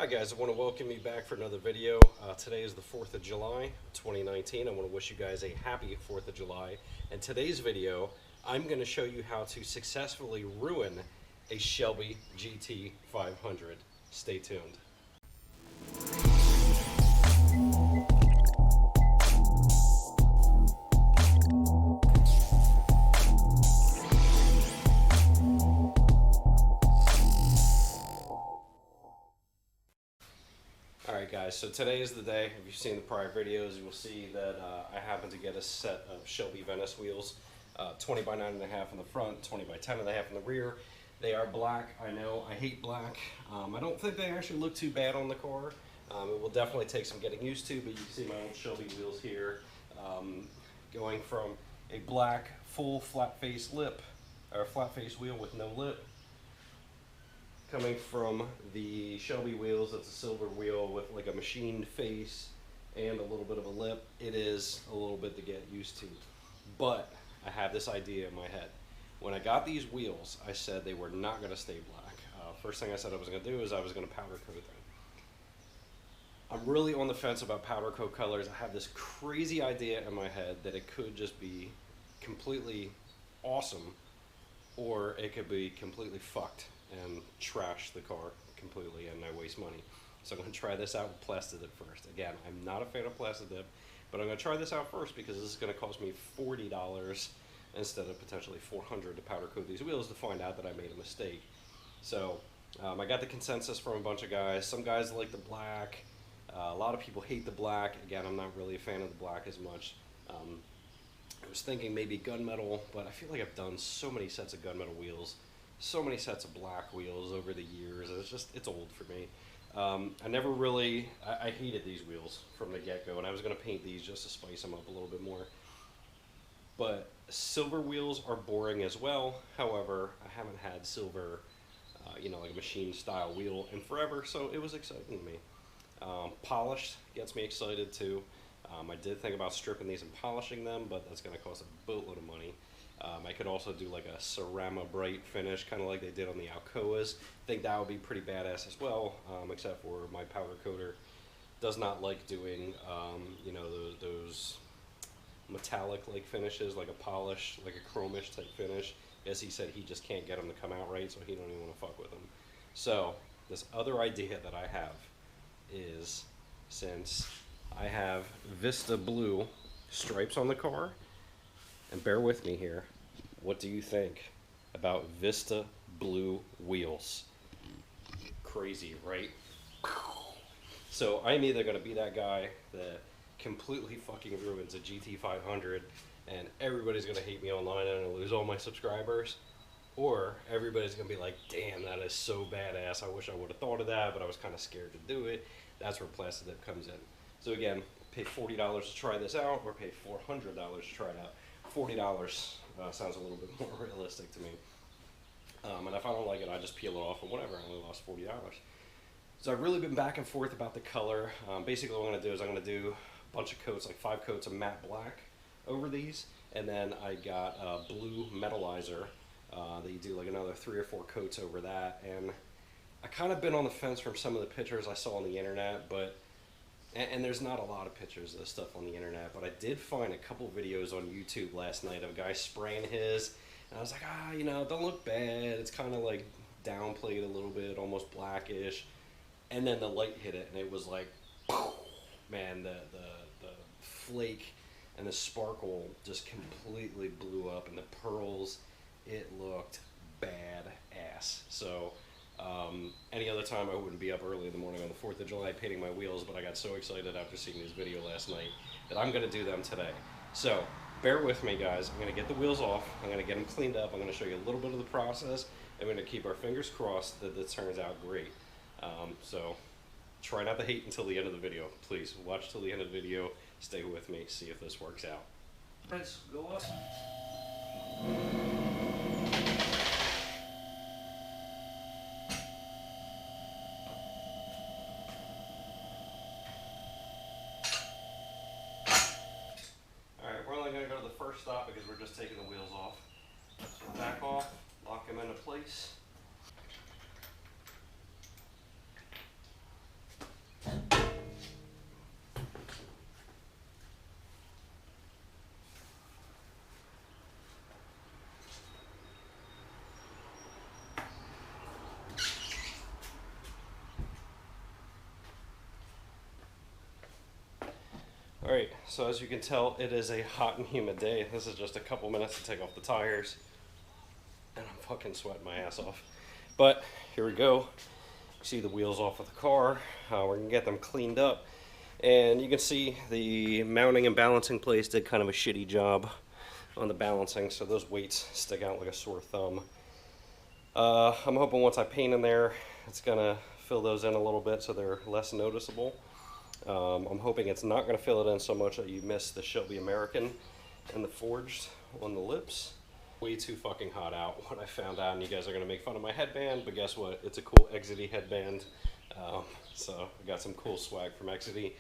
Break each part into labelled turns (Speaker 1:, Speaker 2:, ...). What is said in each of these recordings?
Speaker 1: Hi guys, I want to welcome you back for another video. Today is the 4th of July, 2019. I want to wish you guys a happy 4th of July. In today's video, I'm going to show you how to successfully ruin a Shelby GT500. Stay tuned. Alright guys, so today is the day. If you've seen the prior videos, you will see that I happen to get a set of Shelby Venice wheels, 20 by 9.5 in the front, 20 by 10.5 in the rear. They are black. I know, I hate black. I don't think they actually look too bad on the car. It will definitely take some getting used to, but you can see my old Shelby wheels here, going from a black full flat face lip, or flat face wheel with no lip, coming from the Shelby wheels. That's a silver wheel with like a machined face and a little bit of a lip. It is a little bit to get used to, but I have this idea in my head. When I got these wheels, I said they were not going to stay black. First thing I said I was going to do is I was going to powder coat them. I'm really on the fence about powder coat colors. I have this crazy idea in my head that it could just be completely awesome, or it could be completely fucked and trash the car completely and I waste money. So I'm going to try this out with Plastidipped first. Again, I'm not a fan of Plastidipped, but I'm going to try this out first because this is going to cost me $40 instead of potentially $400 to powder coat these wheels to find out that I made a mistake. So I got the consensus from a bunch of guys. Some guys like the black. A lot of people hate the black. Again, I'm not really a fan of the black as much. I was thinking maybe gunmetal, but I feel like I've done so many sets of gunmetal wheels, so many sets of black wheels over the years. It's old for me. I never really, I hated these wheels from the get-go, and I was going to paint these just to spice them up a little bit more. But silver wheels are boring as well. However, I haven't had silver, like a machine style wheel in forever, so it was exciting to me. Polished gets me excited too. I did think about stripping these and polishing them, but that's going to cost a boatload of money. I could also do like a Cerama Bright finish, kind of like they did on the Alcoas. I think that would be pretty badass as well, except for my powder coater does not like doing, those metallic-like finishes, like a polish, like a chromish type finish. As he said, he just can't get them to come out right, so he don't even want to fuck with them. So this other idea that I have is, since I have Vista Blue stripes on the car, and bear with me here, what do you think about Vista Blue wheels? Crazy, right? So I'm either going to be that guy that completely fucking ruins a GT500 and everybody's going to hate me online and I'm going to lose all my subscribers, or everybody's going to be like, damn, that is so badass. I wish I would have thought of that, but I was kind of scared to do it. That's where Plastidipped comes in. So again, pay $40 to try this out, or pay $400 to try it out. $40 sounds a little bit more realistic to me. And if I don't like it, I just peel it off or whatever. I only lost $40. So I've really been back and forth about the color. Basically what I'm going to do is I'm going to do a bunch of coats, like 5 coats of matte black over these. And then I got blue metallizer that you do like another 3 or 4 coats over that. And I kind of been on the fence from some of the pictures I saw on the internet, but and there's not a lot of pictures of this stuff on the internet, but I did find a couple videos on YouTube last night of a guy spraying his, and I was like, don't look bad. It's kind of like downplayed a little bit, almost blackish, and then the light hit it, and it was like, man, the flake and the sparkle just completely blew up, and the pearls, it looked badass. So any other time I wouldn't be up early in the morning on the 4th of July painting my wheels, but I got so excited after seeing this video last night that I'm going to do them today. So bear with me, guys. I'm going to get the wheels off. I'm going to get them cleaned up. I'm going to show you a little bit of the process. I'm going to keep our fingers crossed that this turns out great. So try not to hate until the end of the video. Please watch till the end of the video. Stay with me. See if this works out. Let's go up. First stop because we're just taking the wheels off. So back off, lock them into place. Alright, so as you can tell, it is a hot and humid day. This is just a couple minutes to take off the tires. And I'm fucking sweating my ass off. But, here we go. You see the wheels off of the car. We're going to get them cleaned up. And you can see the mounting and balancing place did kind of a shitty job on the balancing, so those weights stick out like a sore thumb. I'm hoping once I paint in there, it's going to fill those in a little bit so they're less noticeable. I'm hoping it's not going to fill it in so much that you miss the Shelby American and the forged on the lips. Way too fucking hot out what I found out, and you guys are going to make fun of my headband, but guess what? It's a cool Exidy headband. So I got some cool swag from Exidy.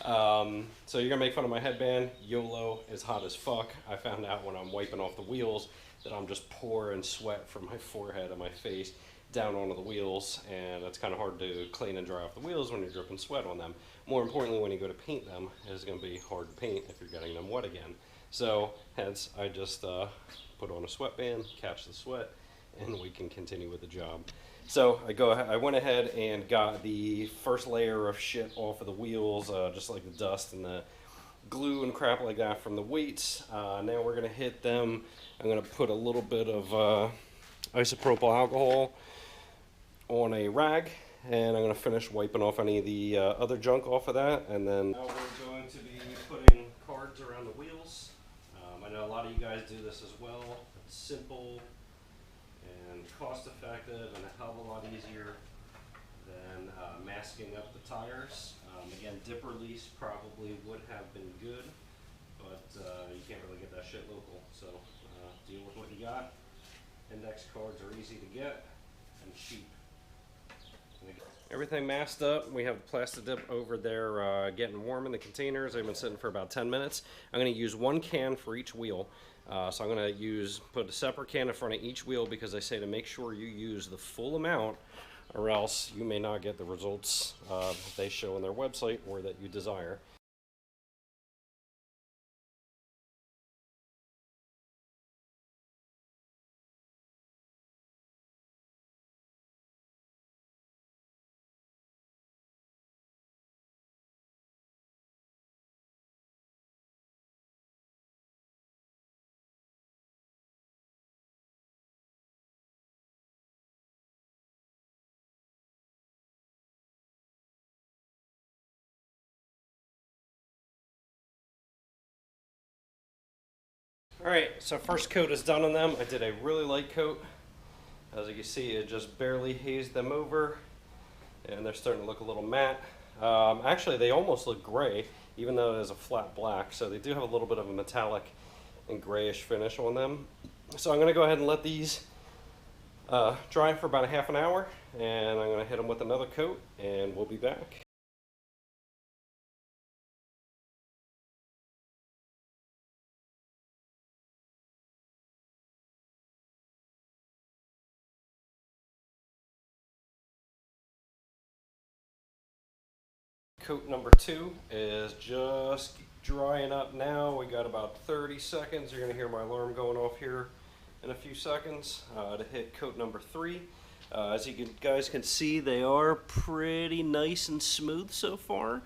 Speaker 1: So you're going to make fun of my headband. YOLO is hot as fuck. I found out when I'm wiping off the wheels that I'm just pouring sweat from my forehead and my face down onto the wheels, and it's kind of hard to clean and dry off the wheels when you're dripping sweat on them. More importantly, when you go to paint them, it's going to be hard to paint if you're getting them wet again. So hence I just put on a sweatband, catch the sweat, and we can continue with the job. So I went ahead and got the first layer of shit off of the wheels, just like the dust and the glue and crap like that from the weights. Now we're going to hit them. I'm going to put a little bit of isopropyl alcohol on a rag, and I'm going to finish wiping off any of the other junk off of that, and then now we're going to be putting cards around the wheels. I know a lot of you guys do this as well. It's simple and cost effective and a hell of a lot easier than masking up the tires. Again, dip release probably would have been good, but you can't really get that shit local, so deal with what you got. Index cards are easy to get and cheap. Everything masked up. We have the Plastidipped over there getting warm in the containers. They've been sitting for about 10 minutes. I'm going to use one can for each wheel. So I'm going to put a separate can in front of each wheel because I say to make sure you use the full amount, or else you may not get the results that they show on their website or that you desire. Alright, so first coat is done on them. I did a really light coat. As you can see, it just barely hazed them over, and they're starting to look a little matte. Actually, they almost look gray, even though it is a flat black, so they do have a little bit of a metallic and grayish finish on them. So I'm going to go ahead and let these dry for about a half an hour, and I'm going to hit them with another coat, and we'll be back. Coat number 2 is just drying up now. We got about 30 seconds. You're going to hear my alarm going off here in a few seconds to hit coat number 3. As you guys can see, they are pretty nice and smooth so far.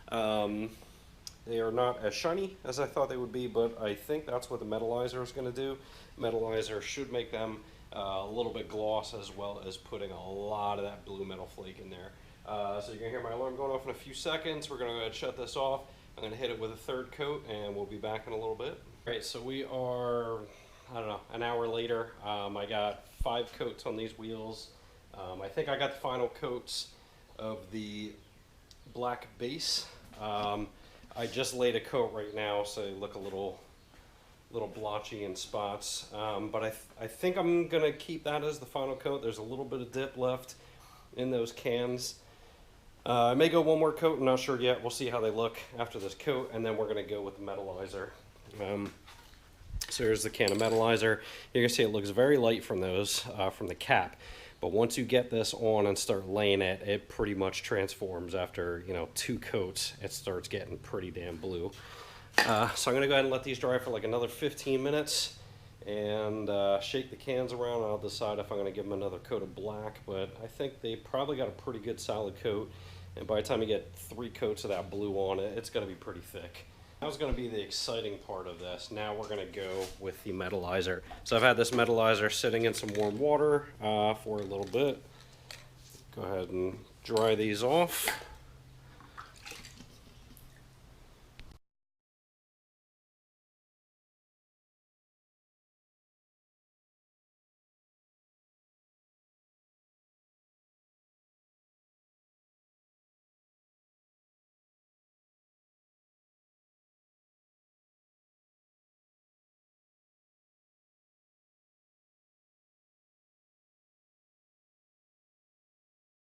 Speaker 1: They are not as shiny as I thought they would be, but I think that's what the metallizer is going to do. Metallizer should make them a little bit gloss, as well as putting a lot of that blue metal flake in there. So you're going to hear my alarm going off in a few seconds. We're going to go ahead and shut this off. I'm going to hit it with a third coat, and we'll be back in a little bit. All right, so we are, I don't know, an hour later. I got 5 coats on these wheels. I think I got the final coats of the black base. I just laid a coat right now, so they look a little blotchy in spots. But I think I'm going to keep that as the final coat. There's a little bit of dip left in those cans. I may go one more coat, I'm not sure yet. We'll see how they look after this coat, and then we're going to go with the metallizer. So here's the can of metallizer. You can see it looks very light from those, from the cap. But once you get this on and start laying it, it pretty much transforms after, 2 coats. It starts getting pretty damn blue. So I'm going to go ahead and let these dry for like another 15 minutes. And shake the cans around. I'll decide if I'm going to give them another coat of black, but I think they probably got a pretty good solid coat, and by the time you get 3 coats of that blue on it, it's going to be pretty thick. That was going to be the exciting part of this. Now we're going to go with the metallizer. So I've had this metallizer sitting in some warm water for a little bit. Go ahead and dry these off.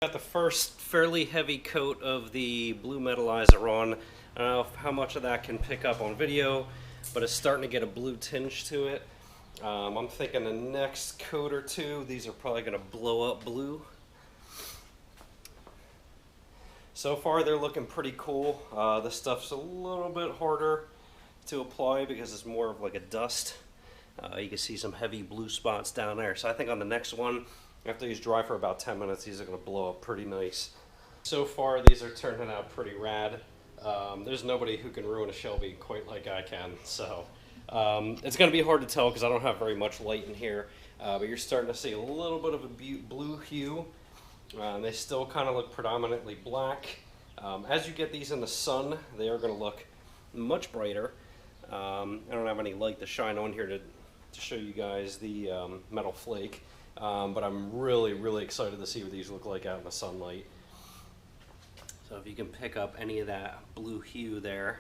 Speaker 1: Got the first fairly heavy coat of the blue metallizer on. I don't know how much of that can pick up on video, but it's starting to get a blue tinge to it. I'm thinking the next coat or two, these are probably going to blow up blue. So far they're looking pretty cool. This stuff's a little bit harder to apply because it's more of like a dust. You can see some heavy blue spots down there. So I think on the next one, after these dry for about 10 minutes, these are going to blow up pretty nice. So far, these are turning out pretty rad. There's nobody who can ruin a Shelby quite like I can. So it's going to be hard to tell because I don't have very much light in here. But you're starting to see a little bit of a blue hue. They still kind of look predominantly black. As you get these in the sun, they are going to look much brighter. I don't have any light to shine on here to show you guys the metal flake. But I'm really excited to see what these look like out in the sunlight. So if you can pick up any of that blue hue there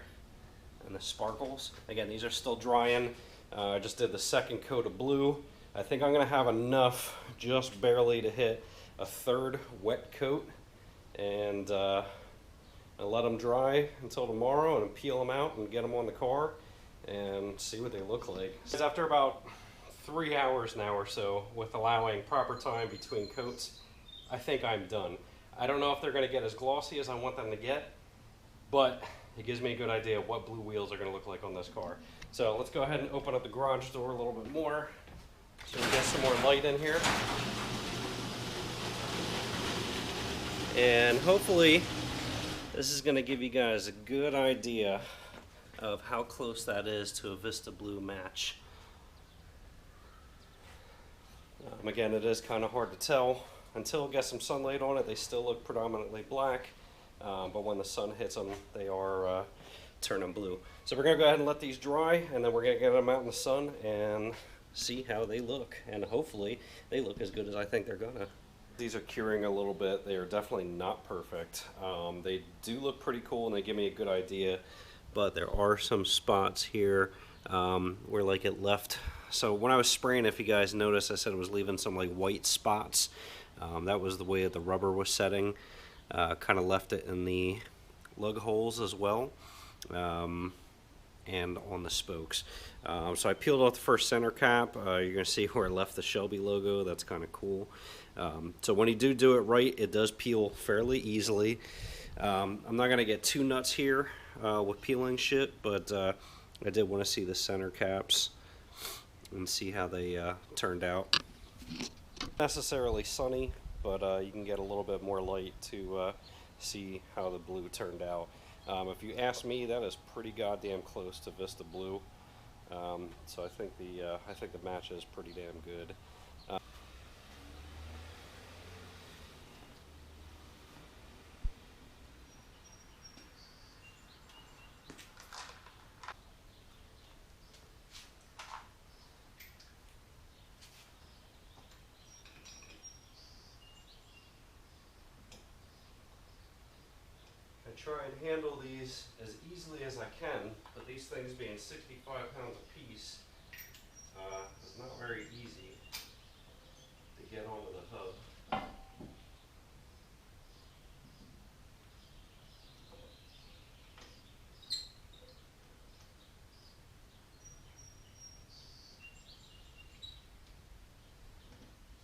Speaker 1: and the sparkles. Again, these are still drying. I just did the second coat of blue. I think I'm going to have enough just barely to hit a third wet coat, and I'll let them dry until tomorrow and peel them out and get them on the car and see what they look like. After about 3 hours now or so, with allowing proper time between coats, I think I'm done. I don't know if they're going to get as glossy as I want them to get, but it gives me a good idea of what blue wheels are going to look like on this car. So let's go ahead and open up the garage door a little bit more so we can get some more light in here. And hopefully this is going to give you guys a good idea of how close that is to a Vista Blue match. Again, it is kind of hard to tell. Until it gets some sunlight on it, they still look predominantly black. But when the sun hits them, they are turning blue. So we're going to go ahead and let these dry, and then we're going to get them out in the sun and see how they look. And hopefully they look as good as I think they're going to. These are curing a little bit. They are definitely not perfect. They do look pretty cool, and they give me a good idea. But there are some spots here where like it left. So when I was spraying, if you guys noticed, I said it was leaving some like white spots. That was the way that the rubber was setting. Kind of left it in the lug holes as well, and on the spokes. So I peeled off the first center cap. You're going to see where I left the Shelby logo. That's kind of cool. So when you do it right, it does peel fairly easily. I'm not going to get too nuts here with peeling shit, but I did want to see the center caps and see how they turned out. Not necessarily sunny, but you can get a little bit more light to see how the blue turned out. If you ask me, that is pretty goddamn close to Vista Blue. So I think the match is pretty damn good. I try and handle these as easily as I can, but these things being 65 pounds a piece is not very easy to get onto the hub.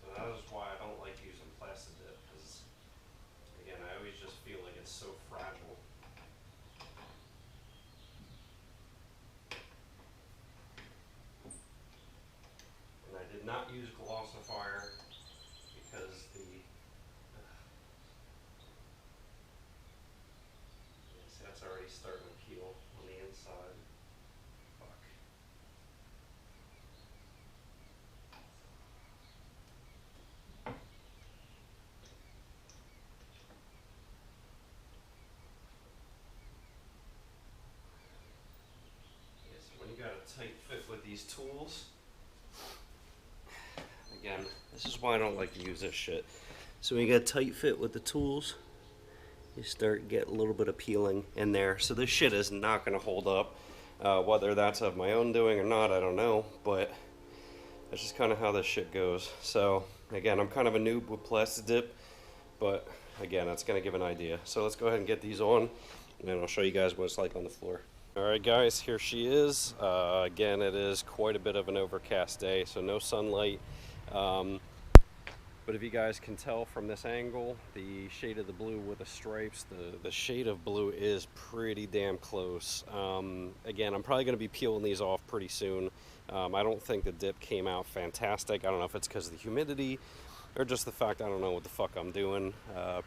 Speaker 1: So that is why I don't like using Plastidipped, because again, I always just feel like it's so fragile. And I did not use glossifier because that's already starting to peel on the inside. these tools. Again, this is why I don't like to use this shit. So when you get a tight fit with the tools, you start getting a little bit of peeling in there. So this shit is not going to hold up. Whether that's of my own doing or not, I don't know. But that's just kind of how this shit goes. So again, I'm kind of a noob with Plastidipped, but again, that's going to give an idea. So let's go ahead and get these on, and I'll show you guys what it's like on the floor. Alright guys, here she is. Again, it is quite a bit of an overcast day, so no sunlight. But if you guys can tell from this angle, the shade of the blue with the stripes, the shade of blue is pretty damn close. Again, I'm probably going to be peeling these off pretty soon. I don't think the dip came out fantastic. I don't know if it's because of the humidity or just the fact I don't know what the fuck I'm doing.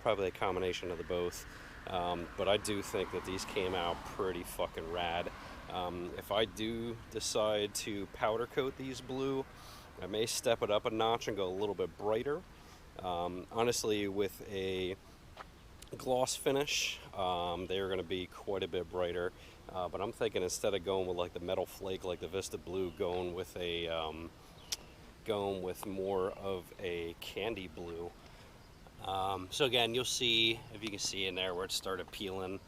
Speaker 1: Probably a combination of the both. But I do think that these came out pretty fucking rad. If I do decide to powder coat these blue, I may step it up a notch and go a little bit brighter. Honestly, with a gloss finish, they are going to be quite a bit brighter. But I'm thinking instead of going with like the metal flake, like the Vista Blue, going with more of a candy blue. So again, you'll see, if you can see in there where it started peeling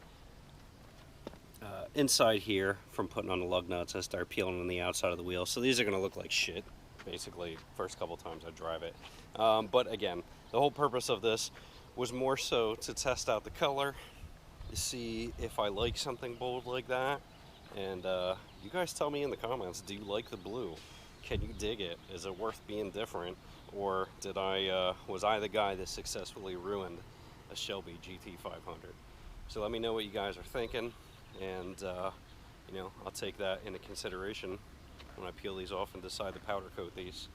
Speaker 1: inside here from putting on the lug nuts, I started peeling on the outside of the wheel. So these are going to look like shit, basically, first couple times I drive it. But again, the whole purpose of this was more so to test out the color, to see if I like something bold like that. And you guys tell me in the comments, do you like the blue? Can you dig it? Is it worth being different? Or was I the guy that successfully ruined a Shelby GT500? So let me know what you guys are thinking, and you know, I'll take that into consideration when I peel these off and decide to powder coat these.